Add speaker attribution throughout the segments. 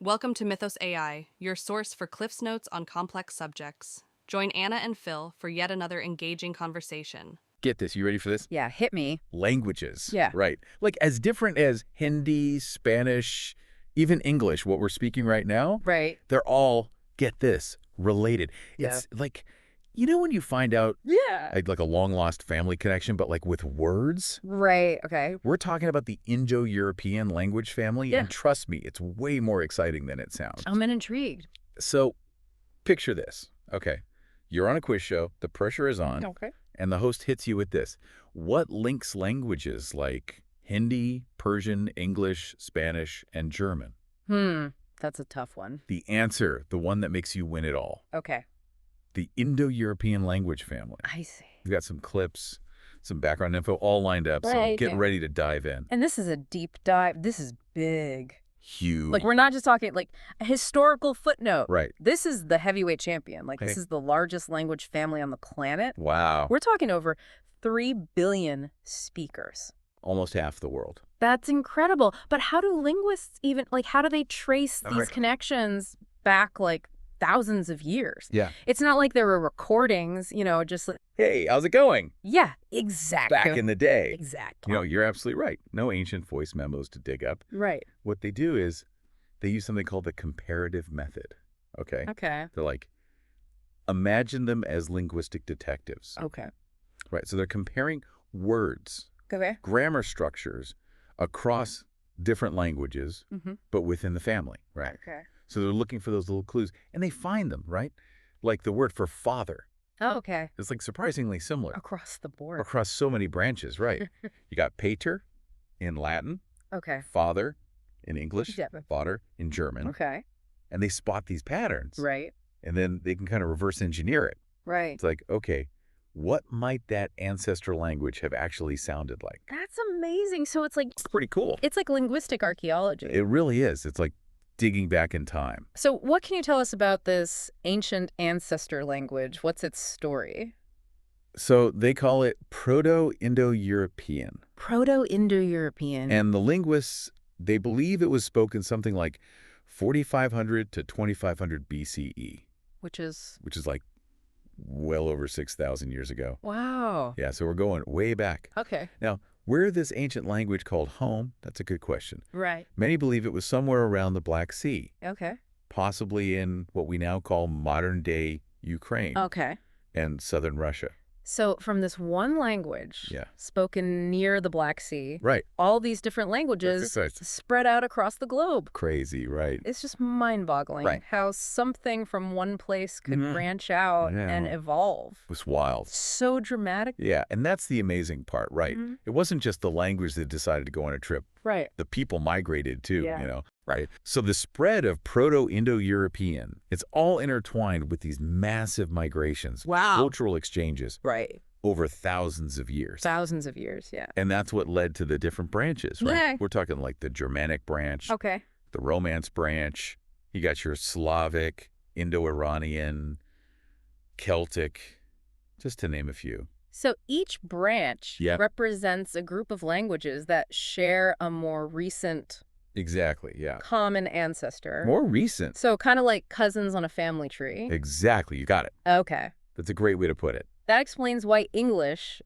Speaker 1: Welcome to Mythos AI, your source for Cliff's Notes on complex subjects. Join Anna and Phil for yet another engaging conversation.
Speaker 2: Get this. You ready for this?
Speaker 3: Yeah, hit me.
Speaker 2: Languages.
Speaker 3: Yeah.
Speaker 2: Right. Like as different as Hindi, Spanish, even English, what we're speaking right now.
Speaker 3: Right.
Speaker 2: They're all, get this, related.
Speaker 3: Yeah.
Speaker 2: It's like, you know when you find out
Speaker 3: Yeah.
Speaker 2: like a long-lost family connection, but like with words?
Speaker 3: Right. Okay.
Speaker 2: We're talking about the Indo-European language family,
Speaker 3: Yeah.
Speaker 2: and trust me, it's way more exciting than it sounds.
Speaker 3: I'm intrigued.
Speaker 2: So picture this. Okay. You're on a quiz show. The pressure is on.
Speaker 3: Okay.
Speaker 2: And the host hits you with this. What links languages like Hindi, Persian, English, Spanish, and German?
Speaker 3: That's a tough one.
Speaker 2: The answer, the one that makes you win it all.
Speaker 3: Okay.
Speaker 2: The Indo-European language family.
Speaker 3: I see.
Speaker 2: We've got some clips, some background info all lined up, so
Speaker 3: Right.
Speaker 2: get ready to dive in.
Speaker 3: And this is a deep dive. This is big.
Speaker 2: Huge.
Speaker 3: Like, we're not just talking, like, a historical footnote.
Speaker 2: Right.
Speaker 3: This is the heavyweight champion. Like, this
Speaker 2: Hey.
Speaker 3: is the largest language family on the planet.
Speaker 2: Wow.
Speaker 3: We're talking over 3 billion speakers.
Speaker 2: Almost half the world.
Speaker 3: That's incredible. But how do linguists even, like, how do they trace these
Speaker 2: Right.
Speaker 3: connections back, like, thousands of years?
Speaker 2: Yeah.
Speaker 3: It's not like there were recordings, just like,
Speaker 2: Hey, how's it going?
Speaker 3: yeah, exactly.
Speaker 2: Back in the day.
Speaker 3: Exactly.
Speaker 2: You know, you're absolutely right. No ancient voice memos to dig up.
Speaker 3: Right.
Speaker 2: What they do is they use something called the comparative method. Okay?
Speaker 3: Okay.
Speaker 2: They're like, imagine them as linguistic detectives.
Speaker 3: Okay.
Speaker 2: Right. So they're comparing words,
Speaker 3: Okay.
Speaker 2: grammar structures across different languages,
Speaker 3: Mm-hmm.
Speaker 2: but within the family. Right.
Speaker 3: Okay.
Speaker 2: So they're looking for those little clues and they find them, right? Like the word for father
Speaker 3: Oh, okay.
Speaker 2: is like surprisingly similar
Speaker 3: Across the board.
Speaker 2: across so many branches. Right. You got pater in Latin,
Speaker 3: Okay.
Speaker 2: father in English,
Speaker 3: Yeah.
Speaker 2: father in German.
Speaker 3: Okay.
Speaker 2: And they spot these patterns.
Speaker 3: Right.
Speaker 2: And then they can kind of reverse engineer it.
Speaker 3: Right.
Speaker 2: It's like, okay, what might that ancestor language have actually sounded like?
Speaker 3: That's amazing. So it's like
Speaker 2: It's pretty cool.
Speaker 3: linguistic archaeology.
Speaker 2: It really is. It's like digging back in time.
Speaker 3: So what can you tell us about this ancient ancestor language? What's its story?
Speaker 2: So they call it Proto-Indo-European.
Speaker 3: Proto-Indo-European.
Speaker 2: And the linguists, they believe it was spoken something like 4,500 to 2,500 BCE,
Speaker 3: Which is,
Speaker 2: which is like well over 6,000 years ago.
Speaker 3: wow.
Speaker 2: Yeah, so we're going way back.
Speaker 3: Okay.
Speaker 2: Now, where this ancient language called home? That's a good question.
Speaker 3: Right.
Speaker 2: Many believe it was somewhere around the Black Sea,
Speaker 3: Okay.
Speaker 2: possibly in what we now call modern-day Ukraine
Speaker 3: Okay.
Speaker 2: and southern Russia.
Speaker 3: So from this one language
Speaker 2: Yeah.
Speaker 3: spoken near the Black Sea,
Speaker 2: Right.
Speaker 3: all these different languages
Speaker 2: Right.
Speaker 3: spread out across the globe.
Speaker 2: Crazy, right?
Speaker 3: It's just mind-boggling
Speaker 2: Right.
Speaker 3: how something from one place could
Speaker 2: Mhm.
Speaker 3: branch out
Speaker 2: Yeah.
Speaker 3: and evolve.
Speaker 2: It was wild.
Speaker 3: So dramatic.
Speaker 2: Yeah, and that's the amazing part, right?
Speaker 3: Mhm.
Speaker 2: It wasn't just the language that decided to go on a trip.
Speaker 3: Right.
Speaker 2: The people migrated too,
Speaker 3: Yeah.
Speaker 2: Right. So the spread of Proto-Indo-European, it's all intertwined with these massive migrations,
Speaker 3: Wow.
Speaker 2: cultural exchanges
Speaker 3: Right.
Speaker 2: over thousands of years.
Speaker 3: Thousands of years, yeah.
Speaker 2: And that's what led to the different branches, right?
Speaker 3: Yeah.
Speaker 2: We're talking like the Germanic branch,
Speaker 3: Okay.
Speaker 2: the Romance branch. You got your Slavic, Indo-Iranian, Celtic, just to name a few.
Speaker 3: So each branch
Speaker 2: Yeah.
Speaker 3: represents a group of languages that share a more recent
Speaker 2: Exactly, yeah.
Speaker 3: common ancestor.
Speaker 2: More recent.
Speaker 3: So kind of like cousins on a family tree.
Speaker 2: Exactly, you got it.
Speaker 3: Okay.
Speaker 2: That's a great way to put it.
Speaker 3: That explains why English,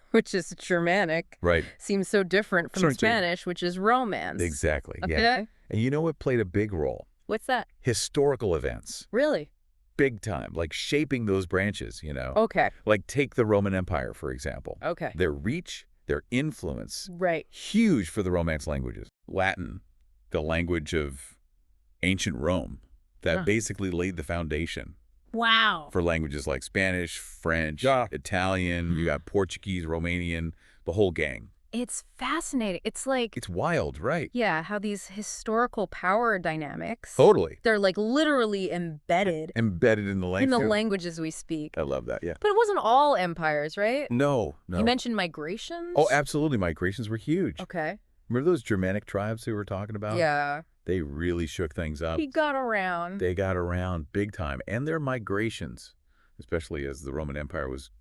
Speaker 3: which is Germanic,
Speaker 2: Right.
Speaker 3: seems so different from
Speaker 2: Sure, too.
Speaker 3: Spanish, which is Romance.
Speaker 2: Exactly,
Speaker 3: Okay.
Speaker 2: yeah. And you know what played a big role?
Speaker 3: What's that?
Speaker 2: Historical events.
Speaker 3: Really?
Speaker 2: Big time, like shaping those branches.
Speaker 3: Okay.
Speaker 2: Like take the Roman Empire, for example.
Speaker 3: Okay.
Speaker 2: Their reach, their influence,
Speaker 3: Right.
Speaker 2: huge for the Romance languages. Latin, the language of ancient Rome, that
Speaker 3: Huh.
Speaker 2: basically laid the foundation
Speaker 3: Wow.
Speaker 2: for languages like Spanish, French,
Speaker 3: Yeah.
Speaker 2: Italian, you got Portuguese, Romanian, the whole gang.
Speaker 3: It's fascinating. It's like,
Speaker 2: It's wild, right?
Speaker 3: yeah, how these historical power dynamics,
Speaker 2: Totally.
Speaker 3: they're like literally embedded
Speaker 2: Embedded in the
Speaker 3: in
Speaker 2: language.
Speaker 3: the languages we speak.
Speaker 2: I love that, yeah.
Speaker 3: But it wasn't all empires, right?
Speaker 2: No.
Speaker 3: You mentioned migrations?
Speaker 2: Oh, absolutely. Migrations were huge.
Speaker 3: Okay.
Speaker 2: Remember those Germanic tribes we were talking about?
Speaker 3: Yeah.
Speaker 2: They really shook things up.
Speaker 3: He got around.
Speaker 2: They got around big time. And their migrations, especially as the Roman Empire was,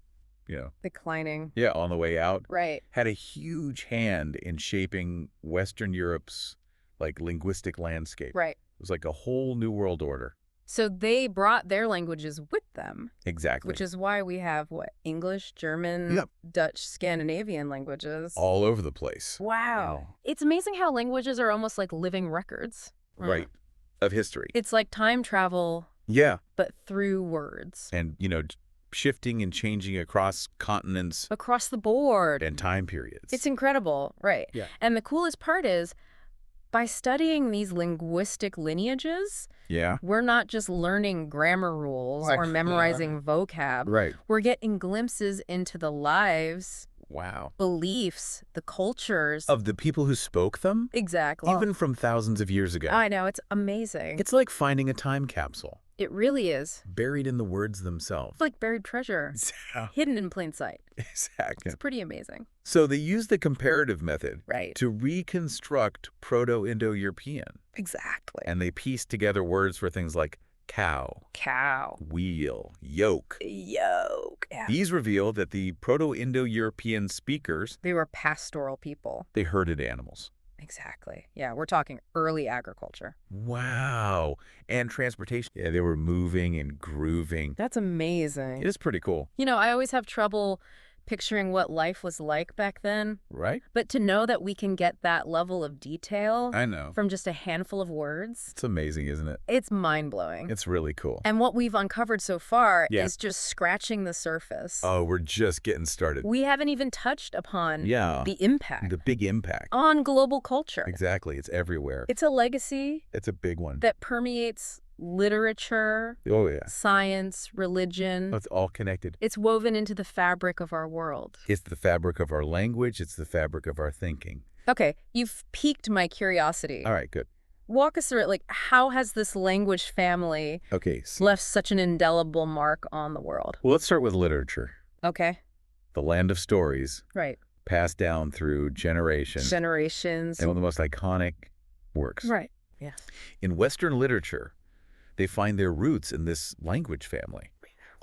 Speaker 3: Declining.
Speaker 2: on the way out,
Speaker 3: Right.
Speaker 2: had a huge hand in shaping Western Europe's, like, linguistic landscape.
Speaker 3: Right.
Speaker 2: was like a whole new world order.
Speaker 3: So they brought their languages with them.
Speaker 2: Exactly.
Speaker 3: Which is why we have, what, English, German,
Speaker 2: Yep.
Speaker 3: Dutch, Scandinavian languages.
Speaker 2: All over the place.
Speaker 3: Wow. It's amazing how languages are almost like living records.
Speaker 2: Right. Of history.
Speaker 3: It's like time travel,
Speaker 2: Yeah.
Speaker 3: but through words.
Speaker 2: And, shifting and changing across continents
Speaker 3: Across the board.
Speaker 2: and time periods.
Speaker 3: It's incredible, right?
Speaker 2: Yeah.
Speaker 3: And the coolest part is, by studying these linguistic lineages,
Speaker 2: Yeah.
Speaker 3: we're not just learning grammar rules or memorizing vocab.
Speaker 2: Right.
Speaker 3: We're getting glimpses into the lives,
Speaker 2: Wow.
Speaker 3: beliefs, the cultures.
Speaker 2: Of the people who spoke them?
Speaker 3: Exactly.
Speaker 2: Even from thousands of years ago.
Speaker 3: I know, it's amazing.
Speaker 2: It's like finding a time capsule.
Speaker 3: It really is.
Speaker 2: Buried in the words themselves.
Speaker 3: It's like buried treasure,
Speaker 2: Yeah.
Speaker 3: hidden in plain sight.
Speaker 2: Exactly.
Speaker 3: It's pretty amazing.
Speaker 2: So they use the comparative method
Speaker 3: Right.
Speaker 2: to reconstruct Proto-Indo-European.
Speaker 3: Exactly.
Speaker 2: And they piece together words for things like cow,
Speaker 3: Cow.
Speaker 2: wheel, yoke.
Speaker 3: Yoke. Yeah.
Speaker 2: These reveal that the Proto-Indo-European speakers,
Speaker 3: They were pastoral people.
Speaker 2: they herded animals.
Speaker 3: Exactly. Yeah, we're talking early agriculture.
Speaker 2: Wow. And transportation. Yeah, they were moving and grooving.
Speaker 3: That's amazing.
Speaker 2: It is pretty cool,
Speaker 3: I always have trouble picturing what life was like back then.
Speaker 2: right?
Speaker 3: But to know that we can get that level of detail
Speaker 2: I know.
Speaker 3: from just a handful of words,
Speaker 2: It's amazing, isn't it?
Speaker 3: it's mind-blowing.
Speaker 2: It's really cool.
Speaker 3: And what we've uncovered so far
Speaker 2: Yeah.
Speaker 3: is just scratching the surface.
Speaker 2: Oh, we're just getting started.
Speaker 3: We haven't even touched upon
Speaker 2: Yeah.
Speaker 3: the impact
Speaker 2: The big impact.
Speaker 3: on global culture.
Speaker 2: Exactly. It's everywhere.
Speaker 3: It's a legacy
Speaker 2: It's a big one.
Speaker 3: that permeates literature,
Speaker 2: Oh, yeah.
Speaker 3: science, religion.
Speaker 2: It's all connected.
Speaker 3: It's woven into the fabric of our world.
Speaker 2: It's the fabric of our language. It's the fabric of our thinking.
Speaker 3: Okay, you've piqued my curiosity.
Speaker 2: All right, good.
Speaker 3: Walk us through it. Like, how has this language family
Speaker 2: Okay.
Speaker 3: left such an indelible mark on the world?
Speaker 2: Well, let's start with literature.
Speaker 3: Okay,
Speaker 2: The land of stories
Speaker 3: right.
Speaker 2: passed down through generations.
Speaker 3: Generations.
Speaker 2: And one of the most iconic works.
Speaker 3: Right. Yeah.
Speaker 2: In Western literature, they find their roots in this language family.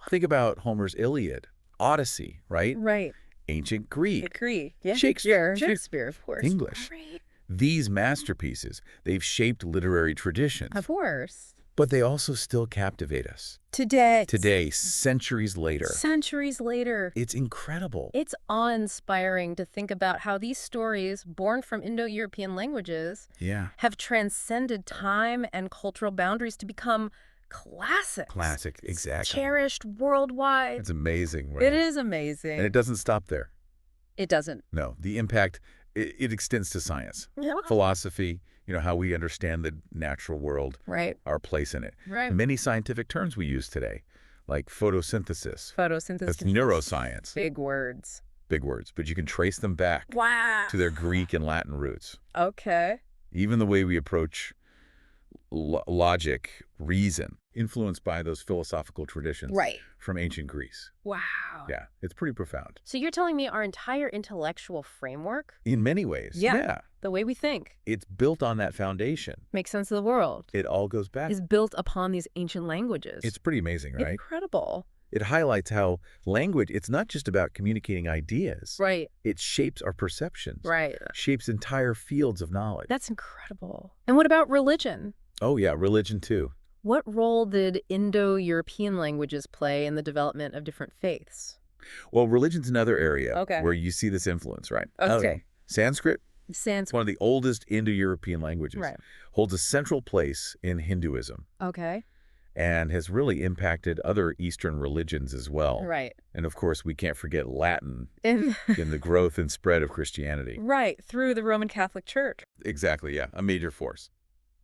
Speaker 2: Think about Homer's Iliad, Odyssey, right?
Speaker 3: Right.
Speaker 2: Ancient Greek,
Speaker 3: Agree. Yeah.
Speaker 2: Shakespeare.
Speaker 3: Shakespeare, of course.
Speaker 2: English.
Speaker 3: Right.
Speaker 2: These masterpieces, they've shaped literary traditions.
Speaker 3: Of course.
Speaker 2: But they also still captivate us.
Speaker 3: Today,
Speaker 2: Centuries later.
Speaker 3: centuries later,
Speaker 2: It's incredible.
Speaker 3: it's awe-inspiring to think about how these stories, born from Indo-European languages,
Speaker 2: Yeah.
Speaker 3: have transcended time and cultural boundaries to become classics.
Speaker 2: Classic, exactly.
Speaker 3: Cherished worldwide.
Speaker 2: It's amazing, right?
Speaker 3: It is amazing.
Speaker 2: And it doesn't stop there.
Speaker 3: It doesn't.
Speaker 2: No, the impact, it extends to science, philosophy, how we understand the natural world,
Speaker 3: Right.
Speaker 2: our place in it.
Speaker 3: Right.
Speaker 2: Many scientific terms we use today, like photosynthesis.
Speaker 3: Photosynthesis.
Speaker 2: That's neuroscience.
Speaker 3: Big words.
Speaker 2: Big words, but you can trace them back
Speaker 3: Wow.
Speaker 2: to their Greek and Latin roots.
Speaker 3: Okay.
Speaker 2: Even the way we approach logic, reason, influenced by those philosophical traditions
Speaker 3: Right.
Speaker 2: from ancient Greece.
Speaker 3: Wow.
Speaker 2: Yeah, it's pretty profound.
Speaker 3: So you're telling me our entire intellectual framework,
Speaker 2: In many ways,
Speaker 3: Yeah. the way we think,
Speaker 2: it's built on that foundation.
Speaker 3: makes sense of the world,
Speaker 2: It all goes back.
Speaker 3: is built upon these ancient languages.
Speaker 2: It's pretty amazing, right?
Speaker 3: Incredible.
Speaker 2: It highlights how language, it's not just about communicating ideas.
Speaker 3: Right.
Speaker 2: It shapes our perceptions.
Speaker 3: Right.
Speaker 2: Shapes entire fields of knowledge.
Speaker 3: That's incredible. And what about religion?
Speaker 2: Oh, yeah, religion too.
Speaker 3: What role did Indo-European languages play in the development of different faiths?
Speaker 2: Well, religion's another area
Speaker 3: Okay.
Speaker 2: where you see this influence, right?
Speaker 3: Okay.
Speaker 2: Sanskrit, it's
Speaker 3: Sanskrit.
Speaker 2: one of the oldest Indo-European languages,
Speaker 3: Right.
Speaker 2: holds a central place in Hinduism
Speaker 3: Okay.
Speaker 2: and has really impacted other Eastern religions as well.
Speaker 3: Right.
Speaker 2: And of course, we can't forget Latin
Speaker 3: And
Speaker 2: in the growth and spread of Christianity.
Speaker 3: right, through the Roman Catholic Church.
Speaker 2: Exactly, yeah, a major force.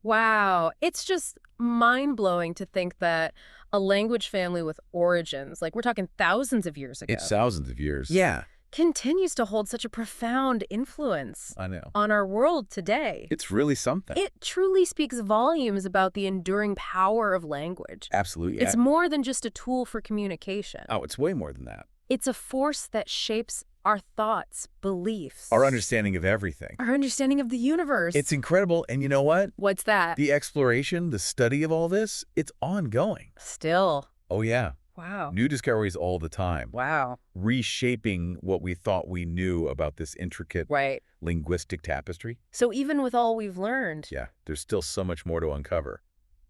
Speaker 3: Wow. It's just mind-blowing to think that a language family with origins, like we're talking thousands of years ago,
Speaker 2: It's thousands of years.
Speaker 3: Yeah. continues to hold such a profound influence
Speaker 2: I know.
Speaker 3: on our world today.
Speaker 2: It's really something.
Speaker 3: It truly speaks volumes about the enduring power of language.
Speaker 2: Absolutely.
Speaker 3: It's more than just a tool for communication.
Speaker 2: Oh, it's way more than that.
Speaker 3: It's a force that shapes our thoughts, beliefs,
Speaker 2: Our understanding of everything.
Speaker 3: our understanding of the universe.
Speaker 2: It's incredible. And you know what?
Speaker 3: What's that?
Speaker 2: The exploration, the study of all this, it's ongoing.
Speaker 3: Still.
Speaker 2: Oh, yeah.
Speaker 3: Wow.
Speaker 2: New discoveries all the time.
Speaker 3: Wow.
Speaker 2: Reshaping what we thought we knew about this intricate
Speaker 3: Right.
Speaker 2: linguistic tapestry.
Speaker 3: So even with all we've learned,
Speaker 2: Yeah, there's still so much more to uncover.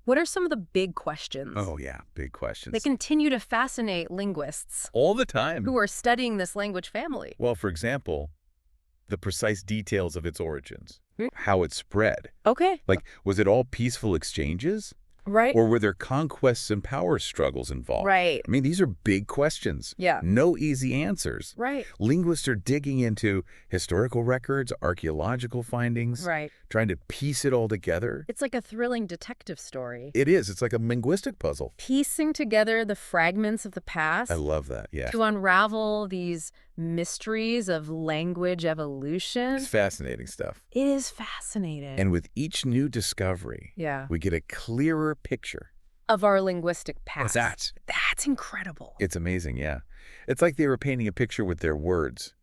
Speaker 3: what are some of the big questions?
Speaker 2: Oh, yeah, big questions.
Speaker 3: They continue to fascinate linguists
Speaker 2: all the time.
Speaker 3: who are studying this language family.
Speaker 2: Well, for example, the precise details of its origins,
Speaker 3: Hmm.
Speaker 2: how it spread.
Speaker 3: Okay.
Speaker 2: Like, was it all peaceful exchanges?
Speaker 3: Right.
Speaker 2: Or were there conquests and power struggles involved?
Speaker 3: Right.
Speaker 2: I mean, these are big questions.
Speaker 3: Yeah.
Speaker 2: No easy answers.
Speaker 3: Right.
Speaker 2: Linguists are digging into historical records, archaeological findings,
Speaker 3: Right.
Speaker 2: trying to piece it all together.
Speaker 3: It's like a thrilling detective story.
Speaker 2: It is. It's like a linguistic puzzle.
Speaker 3: Piecing together the fragments of the past
Speaker 2: I love that. Yeah.
Speaker 3: to unravel these mysteries of language evolution.
Speaker 2: It's fascinating stuff.
Speaker 3: It is fascinating.
Speaker 2: And with each new discovery,
Speaker 3: yeah.
Speaker 2: we get a clearer picture.
Speaker 3: Of our linguistic past.
Speaker 2: That's
Speaker 3: incredible.
Speaker 2: It's amazing, yeah. It's like they were painting a picture with their words,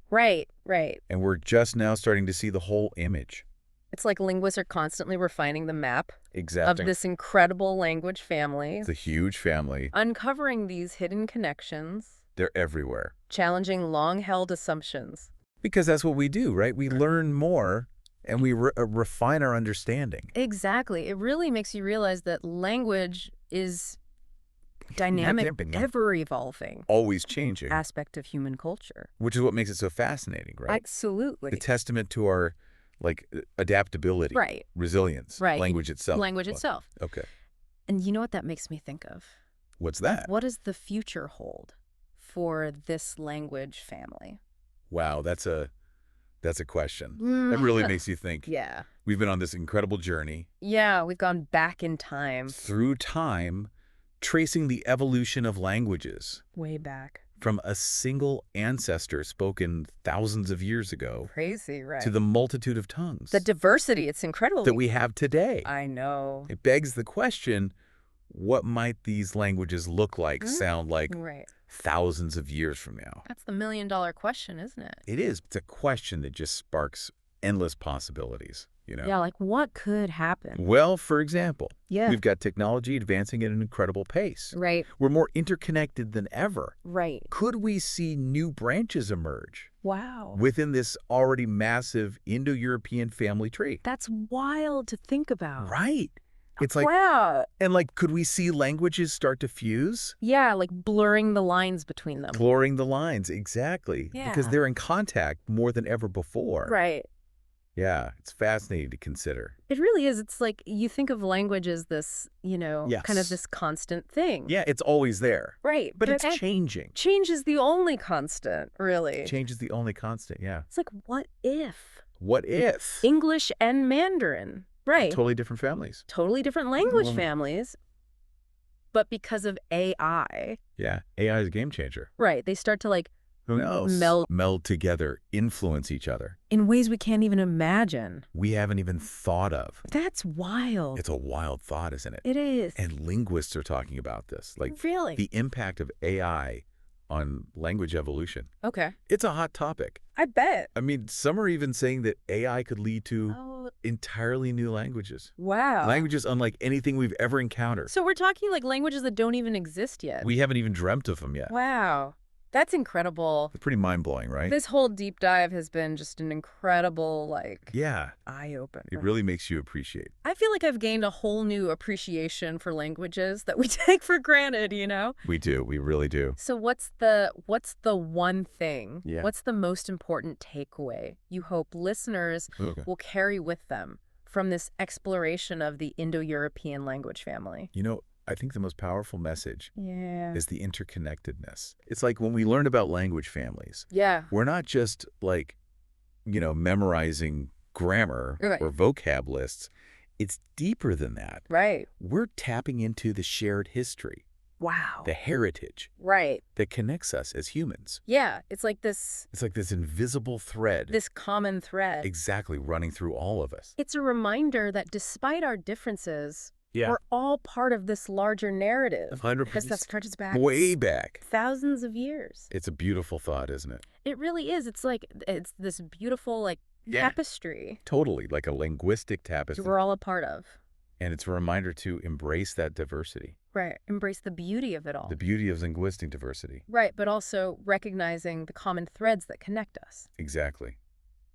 Speaker 3: Right, right.
Speaker 2: And we're just now starting to see the whole image.
Speaker 3: It's like linguists are constantly refining the map
Speaker 2: Exactly.
Speaker 3: of this incredible language family.
Speaker 2: It's a huge family.
Speaker 3: Uncovering these hidden connections.
Speaker 2: They're everywhere.
Speaker 3: Challenging long-held assumptions.
Speaker 2: Because that's what we do, right? We learn more and we refine our understanding.
Speaker 3: Exactly. It really makes you realize that language is dynamic, ever-evolving
Speaker 2: Always changing.
Speaker 3: aspect of human culture.
Speaker 2: Which is what makes it so fascinating, right?
Speaker 3: Absolutely.
Speaker 2: The testament to our, adaptability.
Speaker 3: Right.
Speaker 2: Resilience.
Speaker 3: Right.
Speaker 2: Language itself.
Speaker 3: Language itself.
Speaker 2: Okay.
Speaker 3: And you know what that makes me think of?
Speaker 2: What's that?
Speaker 3: What does the future hold for this language family?
Speaker 2: Wow, that's a question. That really makes you think.
Speaker 3: Yeah.
Speaker 2: We've been on this incredible journey.
Speaker 3: Yeah, we've gone back in time.
Speaker 2: Through time, tracing the evolution of languages.
Speaker 3: Way back.
Speaker 2: From a single ancestor spoken thousands of years ago.
Speaker 3: Crazy, right?
Speaker 2: To the multitude of tongues.
Speaker 3: The diversity, it's incredible.
Speaker 2: That we have today.
Speaker 3: I know.
Speaker 2: It begs the question, what might these languages look like, sound like
Speaker 3: Right.
Speaker 2: thousands of years from now?
Speaker 3: That's the million-dollar question, isn't it?
Speaker 2: It is. It's a question that just sparks endless possibilities,
Speaker 3: Yeah, like what could happen?
Speaker 2: Well, for example,
Speaker 3: Yeah.
Speaker 2: we've got technology advancing at an incredible pace.
Speaker 3: Right.
Speaker 2: We're more interconnected than ever.
Speaker 3: Right.
Speaker 2: Could we see new branches emerge
Speaker 3: Wow.
Speaker 2: within this already massive Indo-European family tree?
Speaker 3: That's wild to think about.
Speaker 2: Right. It's like,
Speaker 3: wow.
Speaker 2: and could we see languages start to fuse?
Speaker 3: Yeah, like blurring the lines between them.
Speaker 2: Blurring the lines, exactly.
Speaker 3: Yeah.
Speaker 2: Because they're in contact more than ever before.
Speaker 3: Right.
Speaker 2: Yeah, it's fascinating to consider.
Speaker 3: It really is. It's like you think of language as this,
Speaker 2: Yes.
Speaker 3: kind of this constant thing.
Speaker 2: Yeah, it's always there.
Speaker 3: Right.
Speaker 2: But it's changing.
Speaker 3: Change is the only constant, really.
Speaker 2: Change is the only constant, yeah.
Speaker 3: It's like, what if?
Speaker 2: What if?
Speaker 3: English and Mandarin. Right.
Speaker 2: Totally different families.
Speaker 3: Totally different language
Speaker 2: Well-
Speaker 3: families. But because of AI,
Speaker 2: Yeah, AI is a game changer.
Speaker 3: right, they start to
Speaker 2: Who knows? Meld together, influence each other.
Speaker 3: in ways we can't even imagine.
Speaker 2: We haven't even thought of.
Speaker 3: That's wild.
Speaker 2: It's a wild thought, isn't it?
Speaker 3: It is.
Speaker 2: And linguists are talking about this,
Speaker 3: Really?
Speaker 2: the impact of AI on language evolution.
Speaker 3: Okay.
Speaker 2: It's a hot topic.
Speaker 3: I bet.
Speaker 2: I mean, some are even saying that AI could lead to
Speaker 3: Oh,
Speaker 2: entirely new languages.
Speaker 3: wow.
Speaker 2: Languages unlike anything we've ever encountered.
Speaker 3: So we're talking languages that don't even exist yet.
Speaker 2: We haven't even dreamt of them yet.
Speaker 3: Wow. That's incredible.
Speaker 2: It's pretty mind-blowing, right?
Speaker 3: This whole deep dive has been just an incredible,
Speaker 2: Yeah,
Speaker 3: eye-opener.
Speaker 2: it really makes you appreciate.
Speaker 3: I feel like I've gained a whole new appreciation for languages that we take for granted,
Speaker 2: We do. We really do.
Speaker 3: So what's the one thing?
Speaker 2: Yeah.
Speaker 3: What's the most important takeaway you hope listeners
Speaker 2: Okay.
Speaker 3: will carry with them from this exploration of the Indo-European language family?
Speaker 2: I think the most powerful message
Speaker 3: Yeah.
Speaker 2: is the interconnectedness. It's like when we learn about language families,
Speaker 3: Yeah.
Speaker 2: we're not just memorizing grammar
Speaker 3: Right.
Speaker 2: or vocab lists. It's deeper than that.
Speaker 3: Right.
Speaker 2: We're tapping into the shared history,
Speaker 3: Wow.
Speaker 2: the heritage
Speaker 3: Right.
Speaker 2: that connects us as humans.
Speaker 3: Yeah. It's like this
Speaker 2: It's like this invisible thread
Speaker 3: common thread.
Speaker 2: exactly running through all of us.
Speaker 3: It's a reminder that despite our differences,
Speaker 2: Yeah.
Speaker 3: we're all part of this larger narrative.
Speaker 2: 100%.
Speaker 3: Because that stretches back
Speaker 2: Way back.
Speaker 3: thousands of years.
Speaker 2: It's a beautiful thought, isn't it?
Speaker 3: It really is. It's it's this beautiful
Speaker 2: Yeah.
Speaker 3: tapestry
Speaker 2: Totally, like a linguistic tapestry.
Speaker 3: we're all a part of.
Speaker 2: And it's a reminder to embrace that diversity,
Speaker 3: Right. Embrace the beauty of it all.
Speaker 2: the beauty of linguistic diversity.
Speaker 3: Right, but also recognizing the common threads that connect us.
Speaker 2: Exactly.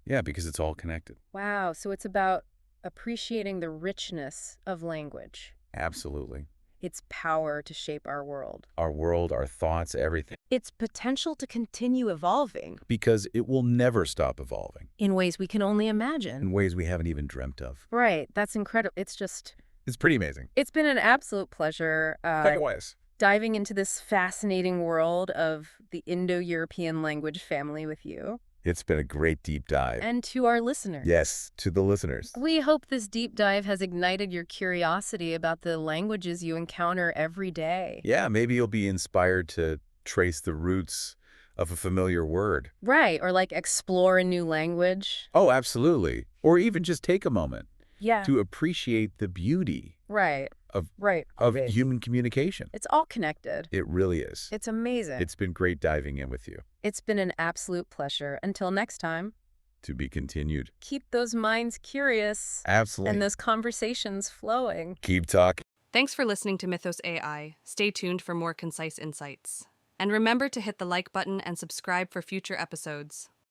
Speaker 2: Yeah, because it's all connected.
Speaker 3: Wow, so it's about appreciating the richness of language,
Speaker 2: Absolutely.
Speaker 3: its power to shape our world,
Speaker 2: Our world, our thoughts, everything.
Speaker 3: its potential to continue evolving
Speaker 2: Because it will never stop evolving
Speaker 3: in ways we can only
Speaker 2: in
Speaker 3: imagine.
Speaker 2: ways we haven't even dreamt of.
Speaker 3: Right, that's incredible.
Speaker 2: It's pretty amazing.
Speaker 3: It's been an absolute pleasure
Speaker 2: Likewise.
Speaker 3: diving into this fascinating world of the Indo-European language family with you.
Speaker 2: It's been a great deep dive.
Speaker 3: And to our listeners.
Speaker 2: Yes, to the listeners.
Speaker 3: We hope this deep dive has ignited your curiosity about the languages you encounter every day.
Speaker 2: Yeah, maybe you'll be inspired to trace the roots of a familiar word.
Speaker 3: Right, or like explore a new language.
Speaker 2: Oh, absolutely. Or even just take a moment
Speaker 3: Yeah.
Speaker 2: to appreciate the beauty
Speaker 3: Right.
Speaker 2: of
Speaker 3: Right.
Speaker 2: human communication.
Speaker 3: It's all connected.
Speaker 2: It really is.
Speaker 3: It's amazing.
Speaker 2: It's been great diving in with you.
Speaker 3: It's been an absolute pleasure. Until next time,
Speaker 2: To be continued.
Speaker 3: keep those minds curious
Speaker 2: Absolutely.
Speaker 3: and those conversations flowing.
Speaker 2: Keep talking.
Speaker 1: Thanks for listening to Mythos AI. Stay tuned for more concise insights. And remember to hit the like button and subscribe for future episodes.